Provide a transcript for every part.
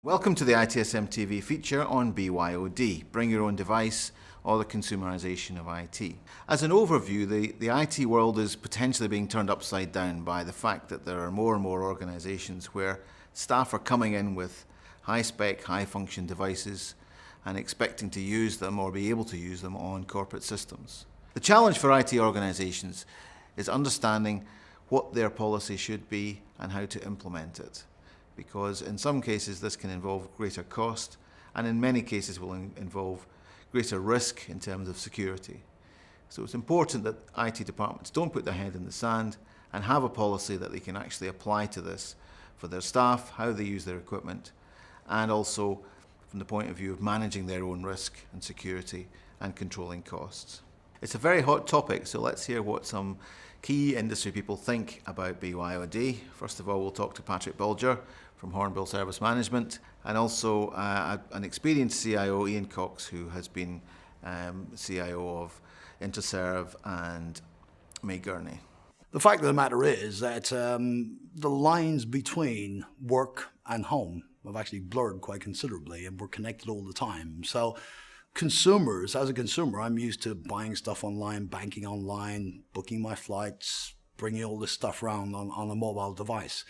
Welcome to the ITSM TV feature on BYOD, Bring Your Own Device, or the consumerization of IT. As an overview, the IT world is potentially being turned upside down by the fact that there are more and more organizations where staff are coming in with high-spec, high-function devices and expecting to use them or be able to use them on corporate systems. The challenge for IT organizations is understanding what their policy should be and how to implement it, because in some cases this can involve greater cost and in many cases will involve greater risk in terms of security. So it's important that IT departments don't put their head in the sand and have a policy that they can actually apply to this for their staff, how they use their equipment, and also from the point of view of managing their own risk and security and controlling costs. It's a very hot topic, so let's hear what some key industry people think about BYOD. First of all, we'll talk to Patrick Bolger from Hornbill Service Management, and also an experienced CIO, Ian Cox, who has been CIO of Interserve and May Gurney. The fact of the matter is that the lines between work and home have actually blurred quite considerably, and we're connected all the time. So consumers, as a consumer, I'm used to buying stuff online, banking online, booking my flights, bringing all this stuff around on a mobile device.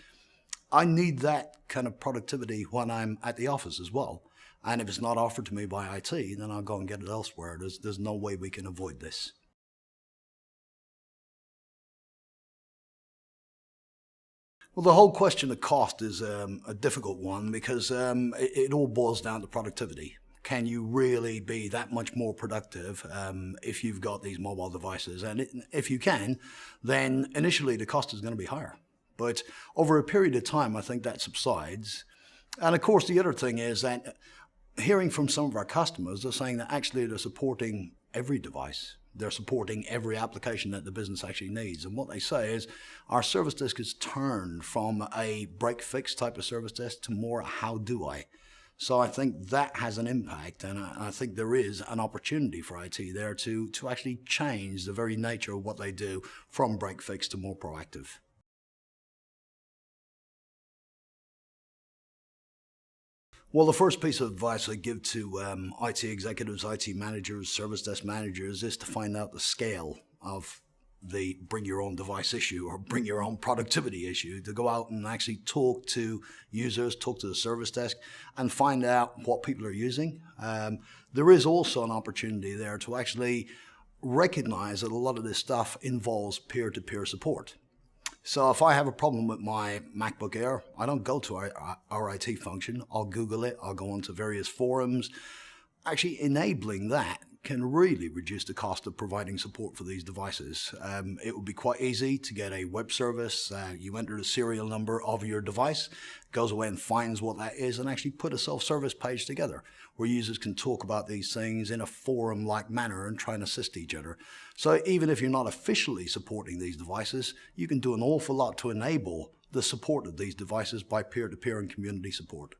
I need that kind of productivity when I'm at the office as well. And if it's not offered to me by IT, then I'll go and get it elsewhere. There's no way we can avoid this. Well, the whole question of cost is a difficult one because it all boils down to productivity. Can you really be that much more productive if you've got these mobile devices? And if you can, then initially the cost is going to be higher. But over a period of time, I think that subsides. And of course, the other thing is that hearing from some of our customers, they're saying that actually they're supporting every device. They're supporting every application that the business actually needs. And what they say is our service desk has turned from a break-fix type of service desk to more how do I? So I think that has an impact, and I think there is an opportunity for IT there to actually change the very nature of what they do from break-fix to more proactive. Well, the first piece of advice I give to IT executives, IT managers, service desk managers is to find out the scale of the bring your own device issue or bring your own productivity issue, to go out and actually talk to users, talk to the service desk and find out what people are using. There is also an opportunity there to actually recognize that a lot of this stuff involves peer-to-peer support. So if I have a problem with my MacBook Air, I don't go to our IT function. I'll Google it. I'll go onto various forums. Actually enabling that can really reduce the cost of providing support for these devices. It would be quite easy to get a web service. You enter the serial number of your device, goes away and finds what that is, and actually put a self-service page together where users can talk about these things in a forum-like manner and try and assist each other. So even if you're not officially supporting these devices, you can do an awful lot to enable the support of these devices by peer-to-peer and community support.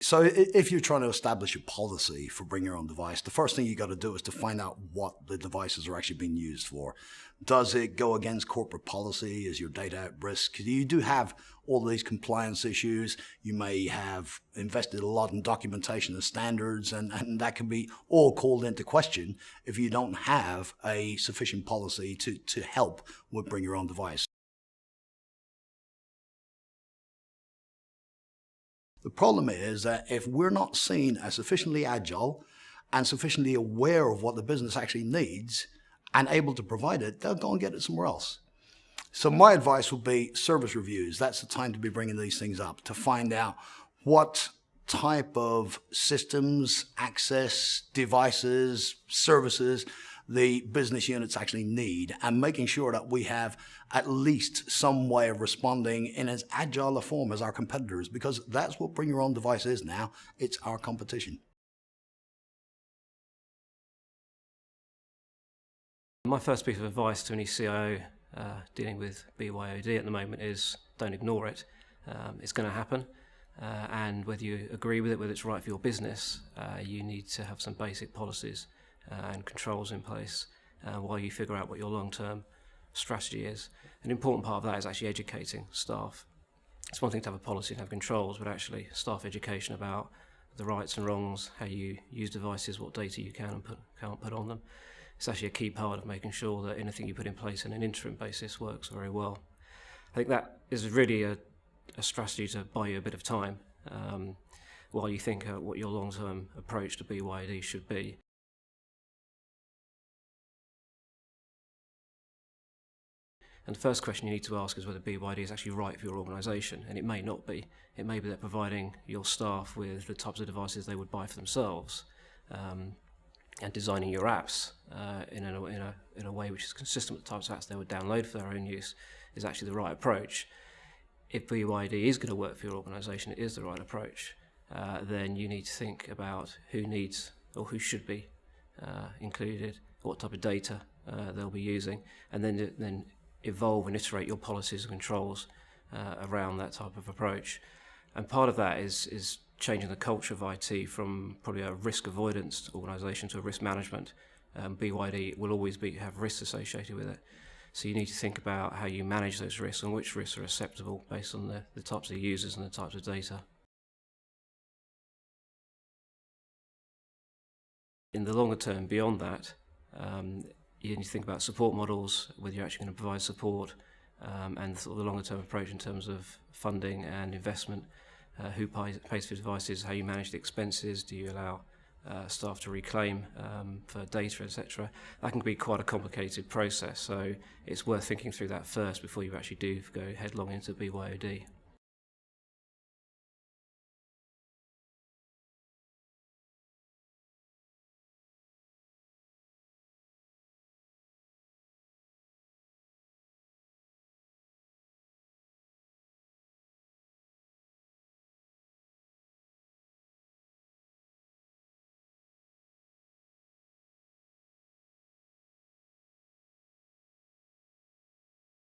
So if you're trying to establish a policy for bring your own device, the first thing you got to do is to find out what the devices are actually being used for. Does it go against corporate policy? Is your data at risk? You do have all these compliance issues. You may have invested a lot in documentation and standards, and that can be all called into question if you don't have a sufficient policy to help with bring your own device. The problem is that if we're not seen as sufficiently agile and sufficiently aware of what the business actually needs and able to provide it, they'll go and get it somewhere else. So my advice would be service reviews. That's the time to be bringing these things up, to find out what type of systems, access, devices, services the business units actually need, and making sure that we have at least some way of responding in as agile a form as our competitors, because that's what bring your own device is now. It's our competition. My first piece of advice to any CIO dealing with BYOD at the moment is don't ignore it. It's going to happen, and whether you agree with it, whether it's right for your business, you need to have some basic policies and controls in place while you figure out what your long-term strategy is. An important part of that is actually educating staff. It's one thing to have a policy and have controls, but actually staff education about the rights and wrongs, how you use devices, what data you can and can't put on them. It's actually a key part of making sure that anything you put in place on an interim basis works very well. I think that is really a strategy to buy you a bit of time while you think what your long-term approach to BYOD should be. And the first question you need to ask is whether BYOD is actually right for your organisation, and it may not be. It may be that providing your staff with the types of devices they would buy for themselves and designing your apps in a way which is consistent with the types of apps they would download for their own use is actually the right approach. If BYOD is going to work for your organisation, it is the right approach, then you need to think about who needs or who should be included, what type of data they'll be using, and then evolve and iterate your policies and controls around that type of approach. And part of that is changing the culture of IT from probably a risk avoidance organisation to a risk management. BYOD will always have risks associated with it. So you need to think about how you manage those risks and which risks are acceptable based on the types of users and the types of data. In the longer term, beyond that, you need to think about support models, whether you're actually going to provide support, and sort of the longer term approach in terms of funding and investment, who pays for devices, how you manage the expenses, do you allow staff to reclaim for data, etc. That can be quite a complicated process, so it's worth thinking through that first before you actually do go headlong into BYOD.